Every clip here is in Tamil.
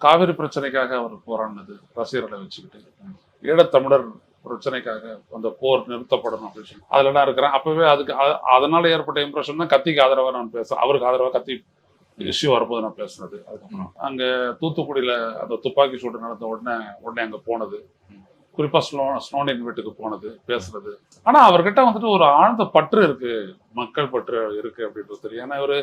காவிரி பிரச்சனைக்காக அவர் போராடினது ரசிகர்களை வச்சுக்கிட்டு, ஈழத்தமிழர் பிரச்சனைக்காக அந்த போர் நிறுத்தப்படணும் அப்படின்னு சொல்லி அதுல நான் இருக்கிறேன். அப்பவே அதுக்கு அதனால ஏற்பட்ட இம்ப்ரெஷன் தான் கத்திக்கு ஆதரவா நான் பேசுறேன். அவருக்கு ஆதரவா கத்தி இஷ்யூ வரும்போது நான் பேசுனது. அதுக்கப்புறம் அங்க தூத்துக்குடியில அந்த துப்பாக்கி சூடு நடந்த உடனே அங்க போனது, குறிப்பா ஸ்னோனின் வீட்டுக்கு போனது, பேசுறது. ஆனா அவர்கிட்ட வந்துட்டு ஒரு ஆழ்ந்த பற்று இருக்கு, மக்கள் பற்று இருக்கு அப்படின்றது தெரியும். ஏன்னா இவரு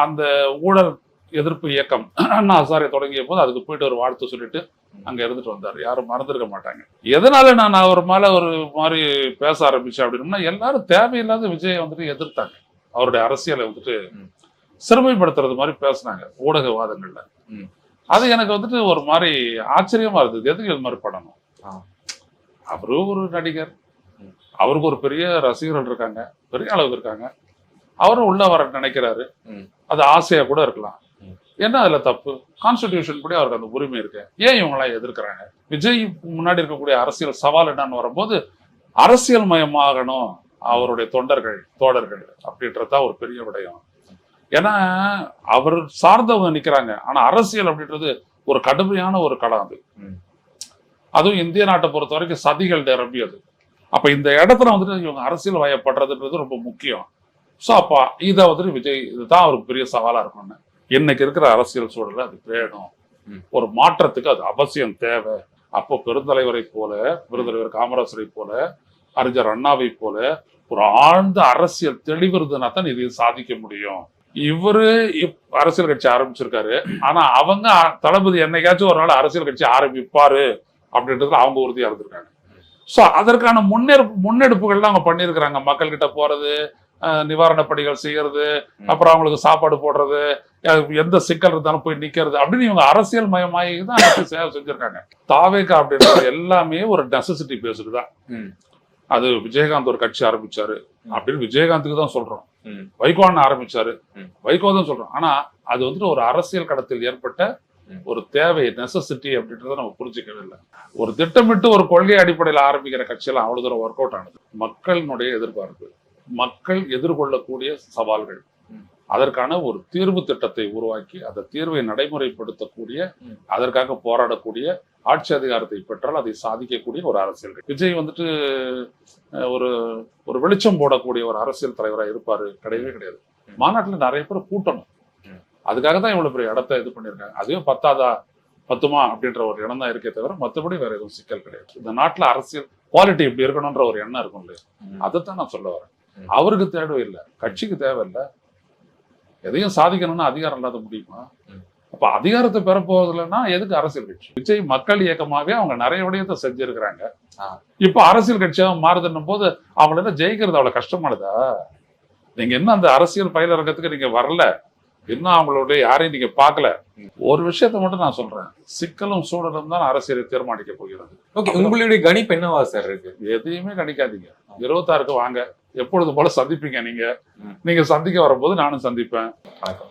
அந்த ஊழல் எதிர்ப்பு இயக்கம் அண்ணா ஹசாரே தொடங்கிய போது அதுக்கு போயிட்டு ஒரு வாழ்த்து சொல்லிட்டு அங்க இருந்துட்டு வந்தார். யாரும் மறந்துருக்க மாட்டாங்க. எதனால நான் அவர் மேல ஒரு மாதிரி பேச ஆரம்பிச்சேன் அப்படின்னா, எல்லாரும் தேவையில்லாத விஜயை வந்துட்டு எதிர்த்தாங்க. அவருடைய அரசியலை வந்துட்டு சிறுமைப்படுத்துறது மாதிரி பேசினாங்க ஊடகவாதங்கள்ல. அது எனக்கு வந்துட்டு ஒரு மாதிரி ஆச்சரியமா இருந்தது. எதுக்கு இது மாதிரி பண்ணணும்? அவரு ஒரு நடிகர், அவருக்கு ஒரு பெரிய ரசிகர்கள் இருக்காங்க, பெரிய அளவுக்கு இருக்காங்க. அவரும் உள்ள வர நினைக்கிறாரு, அது ஆசையா கூட இருக்கலாம். என்ன அதுல தப்பு? கான்ஸ்டிடியூஷன் படி அவருக்கு அந்த உரிமை இருக்கு. ஏன் இவங்கெல்லாம் எதிர்க்கிறாங்க? விஜய் முன்னாடி இருக்கக்கூடிய அரசியல் சவால் என்னன்னு வரும்போது, அரசியல் மயமாகணும் அவருடைய தொண்டர்கள் தோழர்கள் அப்படின்றதுதான் ஒரு பெரிய விடயம். ஏன்னா அவர் சார்ந்தவங்க நிக்கிறாங்க. ஆனா அரசியல் அப்படின்றது ஒரு கடுமையான ஒரு களம். அதுவும் இந்திய நாட்டை பொறுத்த வரைக்கும் சதிகள் நிரம்பியது. அப்ப இந்த இடத்துல வந்துட்டு இவங்க அரசியல் வயப்படுறதுன்றது ரொம்ப முக்கியம். ஸோ அப்ப இதை வந்துட்டு விஜய் இதுதான் அவருக்கு பெரிய சவாலா இருக்கணும்னு. இன்னைக்கு இருக்கிற அரசியல் சூழல அது வேணும், ஒரு மாற்றத்துக்கு அது அவசியம் தேவை. அப்போ பெருந்தலைவரை போல, பெருந்தலைவர் காமராஜரை போல, அறிஞர் அண்ணாவை போல ஒரு ஆழ்ந்த அரசியல் தெளிவுறதுனா தான் இதையும் சாதிக்க முடியும். இவரு அரசியல் கட்சி ஆரம்பிச்சிருக்காரு. ஆனா அவங்க தளபதி என்னைக்காச்சும் ஒரு நாள் அரசியல் கட்சி ஆரம்பிப்பாரு அப்படின்றதுல அவங்க உறுதியா இருந்திருக்காங்க. ஸோ அதற்கான முன்னெடுப்புகள்லாம் அவங்க பண்ணியிருக்கிறாங்க. மக்கள் கிட்ட போறது, நிவாரண பணிகள் செய்யறது, அப்புறம் அவங்களுக்கு சாப்பாடு போடுறது, எந்த சிக்கல் இருந்தாலும் போய் நிக்கிறது அப்படின்னு இவங்க அரசியல் மயமாயி தான் சேவை செஞ்சிருக்காங்க. தாவேகா அப்படின்றது எல்லாமே ஒரு நெசசிட்டி பேஸ்டு தான். அது விஜயகாந்த் ஒரு கட்சி ஆரம்பிச்சாரு அப்படின்னு விஜயகாந்துக்கு தான் சொல்றோம். வைகோன்னு ஆரம்பிச்சாரு, வைகோ தான் சொல்றோம். ஆனா அது வந்துட்டு ஒரு அரசியல் கடத்தில் ஏற்பட்ட ஒரு தேவை, நெசசிட்டி அப்படின்றத நம்ம புரிஞ்சுக்கவே இல்லை. ஒரு திட்டமிட்டு ஒரு கொள்கை அடிப்படையில் ஆரம்பிக்கிற கட்சியெல்லாம் அவ்வளவு தூரம் ஒர்க் அவுட் ஆனது. மக்களினுடைய எதிர்பார்ப்பு, மக்கள் எதிர்கொள்ளக்கூடிய சவால்கள், அதற்கான ஒரு தீர்வு திட்டத்தை உருவாக்கி அந்த தீர்வை நடைமுறைப்படுத்தக்கூடிய, அதற்காக போராடக்கூடிய, ஆட்சி அதிகாரத்தை பெற்றால் அதை சாதிக்கக்கூடிய ஒரு அரசியல். விஜய் வந்துட்டு ஒரு ஒரு வெளிச்சம் போடக்கூடிய ஒரு அரசியல் தலைவராக இருப்பாரு? கிடையவே கிடையாது. மாநாட்டில் நிறைய பேர் கூட்டணும், அதுக்காக தான் இவ்வளவு பெரிய இடத்த இது பண்ணியிருக்காங்க. அதுவும் பத்துமா அப்படின்ற ஒரு இடம் தான் இருக்கே தவிர மற்றபடி வேற எதுவும் சிக்கல் கிடையாது. இந்த நாட்டுல அரசியல் குவாலிட்டி இப்படி இருக்கணும்ன்ற ஒரு எண்ணம் இருக்கும் இல்லையா, அதைத்தான் நான் சொல்ல வரேன். அவருக்கு தேவை இல்லை, கட்சிக்கு தேவையில்லை. எதையும் சாதிக்கணும்னா அதிகாரம் இல்லாத முடியுமா? அப்ப அதிகாரத்தை பெற போவதில்லைன்னா எதுக்கு அரசியல் கட்சி? விஜய் மக்கள் இயக்கமாவே அவங்க நிறைய விடயத்தை செஞ்சிருக்கிறாங்க. இப்ப அரசியல் கட்சியாக மாறுதுன்னும் போது அவங்கள ஜெயிக்கிறது அவ்வளவு கஷ்டமானதா? நீங்க என்ன அந்த அரசியல் பயிலரங்கத்துக்கு நீங்க வரல, இன்னும் அவங்களுடைய யாரையும் நீங்க பார்க்கல. ஒரு விஷயத்த மட்டும் நான் சொல்றேன், சிக்கலும் சூழலும் தான் அரசியலை தீர்மானிக்க போகிறது. ஓகே, உங்களுடைய கணிப்பு என்னவா சார் இருக்கு? எதையுமே கணிக்காதீங்க. 26க்கு வாங்க, எப்பொழுது போல சந்திப்பீங்க. நீங்க சந்திக்க வரும்போது நானும் சந்திப்பேன்.